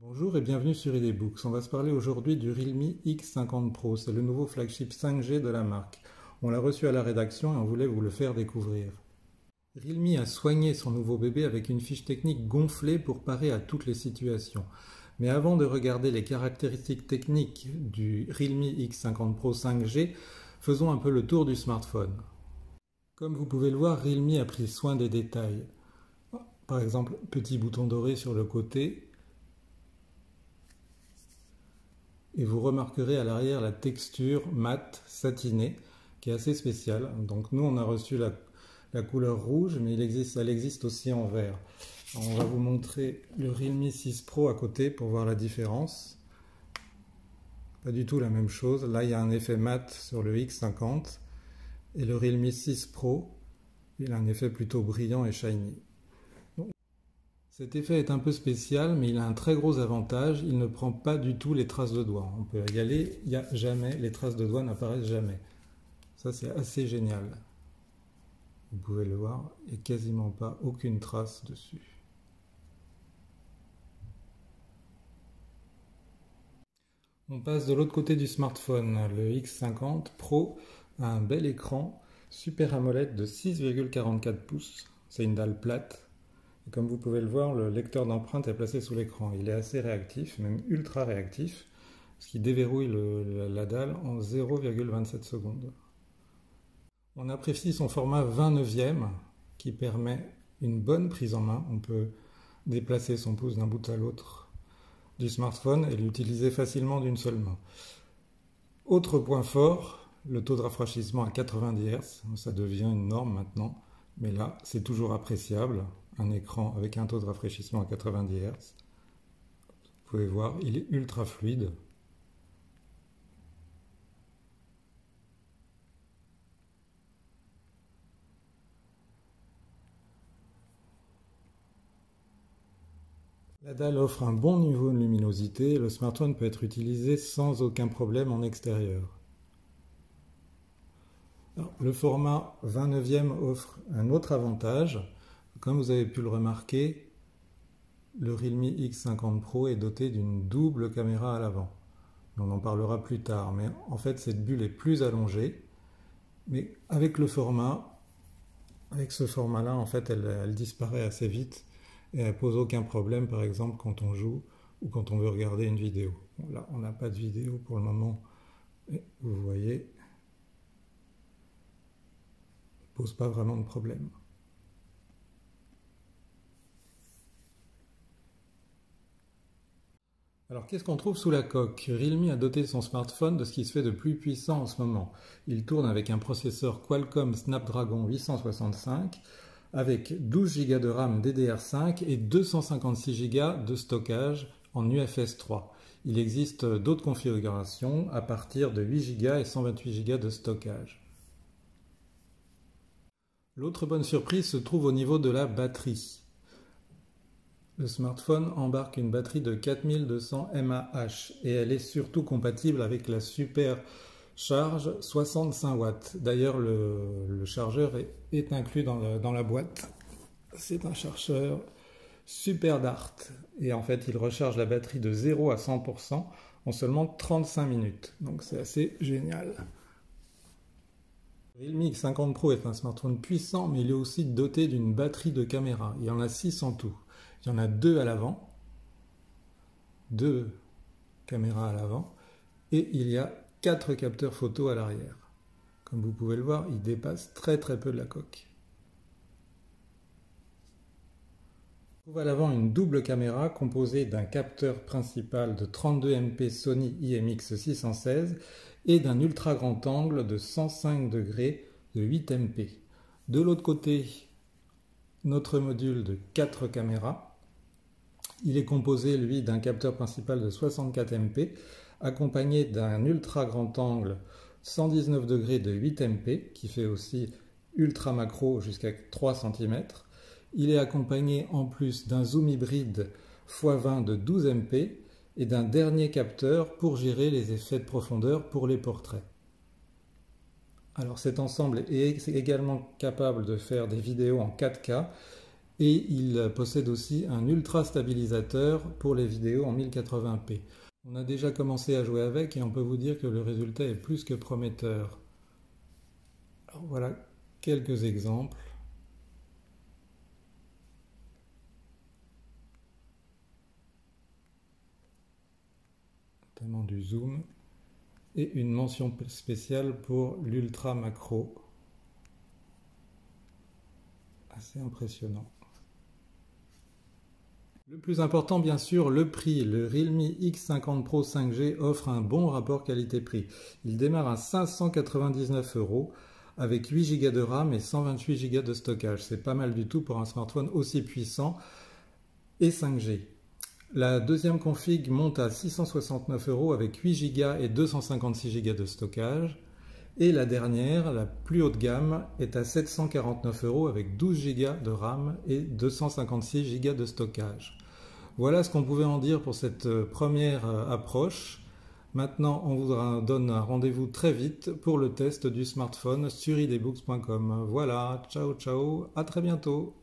Bonjour et bienvenue sur eDBooks. On va se parler aujourd'hui du Realme X50 Pro. C'est le nouveau flagship 5G de la marque. On l'a reçu à la rédaction et on voulait vous le faire découvrir. Realme a soigné son nouveau bébé avec une fiche technique gonflée pour parer à toutes les situations. Mais avant de regarder les caractéristiques techniques du Realme X50 Pro 5G, faisons un peu le tour du smartphone. Comme vous pouvez le voir, Realme a pris soin des détails. Par exemple, petit bouton doré sur le côté. Et vous remarquerez à l'arrière la texture mate, satinée, qui est assez spéciale. Donc nous, on a reçu la couleur rouge, mais elle existe aussi en vert. Alors, on va vous montrer le Realme 6 Pro à côté pour voir la différence. Pas du tout la même chose. Là, il y a un effet mat sur le X50. Et le Realme 6 Pro, il a un effet plutôt brillant et shiny. Cet effet est un peu spécial, mais il a un très gros avantage, il ne prend pas du tout les traces de doigts. On peut y aller, il n'y a jamais, les traces de doigts n'apparaissent jamais. Ça c'est assez génial. Vous pouvez le voir, il n'y a quasiment pas aucune trace dessus. On passe de l'autre côté du smartphone. Le X50 Pro a un bel écran Super AMOLED de 6,44 pouces. C'est une dalle plate. Et comme vous pouvez le voir, le lecteur d'empreintes est placé sous l'écran. Il est assez réactif, même ultra réactif, ce qui déverrouille la dalle en 0,27 secondes. On apprécie son format 20/9 qui permet une bonne prise en main. On peut déplacer son pouce d'un bout à l'autre du smartphone et l'utiliser facilement d'une seule main. Autre point fort, le taux de rafraîchissement à 90 Hz. Ça devient une norme maintenant, mais là, c'est toujours appréciable. Un écran avec un taux de rafraîchissement à 90 Hz. Vous pouvez voir, il est ultra fluide. La dalle offre un bon niveau de luminosité et le smartphone peut être utilisé sans aucun problème en extérieur. Alors, le format 20/9 offre un autre avantage. Comme vous avez pu le remarquer, le Realme X50 Pro est doté d'une double caméra à l'avant. On en parlera plus tard, mais en fait cette bulle est plus allongée. Mais avec ce format-là, en fait, elle disparaît assez vite et elle pose aucun problème, par exemple, quand on joue ou quand on veut regarder une vidéo. Bon, là, on n'a pas de vidéo pour le moment, et vous voyez, elle ne pose pas vraiment de problème. Alors qu'est-ce qu'on trouve sous la coque? Realme a doté son smartphone de ce qui se fait de plus puissant en ce moment. Il tourne avec un processeur Qualcomm Snapdragon 865 avec 12 Go de RAM DDR5 et 256 Go de stockage en UFS 3. Il existe d'autres configurations à partir de 8 Go et 128 Go de stockage. L'autre bonne surprise se trouve au niveau de la batterie. Le smartphone embarque une batterie de 4200 mAh et elle est surtout compatible avec la super charge 65 watts. D'ailleurs, le chargeur est inclus dans la boîte. C'est un chargeur Super Dart et en fait, il recharge la batterie de 0 à 100% en seulement 35 minutes. Donc c'est assez génial. Le Realme X50 Pro est un smartphone puissant, mais il est aussi doté d'une batterie de caméra. Il y en a 6 en tout. Il y en a 2 à l'avant, 2 caméras à l'avant, et il y a 4 capteurs photo à l'arrière. Comme vous pouvez le voir, il dépasse très peu de la coque. On trouve à l'avant une double caméra composée d'un capteur principal de 32 MP Sony IMX616 et d'un ultra grand angle de 105 degrés de 8 MP. De l'autre côté, notre module de 4 caméras. Il est composé, lui, d'un capteur principal de 64 MP, accompagné d'un ultra grand angle 119 degrés de 8 MP, qui fait aussi ultra macro jusqu'à 3 cm. Il est accompagné en plus d'un zoom hybride x20 de 12 MP et d'un dernier capteur pour gérer les effets de profondeur pour les portraits. Alors cet ensemble est également capable de faire des vidéos en 4K Et il possède aussi un ultra stabilisateur pour les vidéos en 1080p. On a déjà commencé à jouer avec et on peut vous dire que le résultat est plus que prometteur. Alors voilà quelques exemples. Notamment du zoom et une mention spéciale pour l'ultra macro. Assez impressionnant. Le plus important, bien sûr, le prix. Le Realme X50 Pro 5G offre un bon rapport qualité-prix. Il démarre à 599 € avec 8 Go de RAM et 128 Go de stockage. C'est pas mal du tout pour un smartphone aussi puissant et 5G. La deuxième config monte à 669 € avec 8 Go et 256 Go de stockage. Et la dernière, la plus haut de gamme, est à 749 € avec 12 Go de RAM et 256 Go de stockage. Voilà ce qu'on pouvait en dire pour cette première approche. Maintenant, on vous donne un rendez-vous très vite pour le test du smartphone sur idbooks.com. Voilà, ciao ciao, à très bientôt.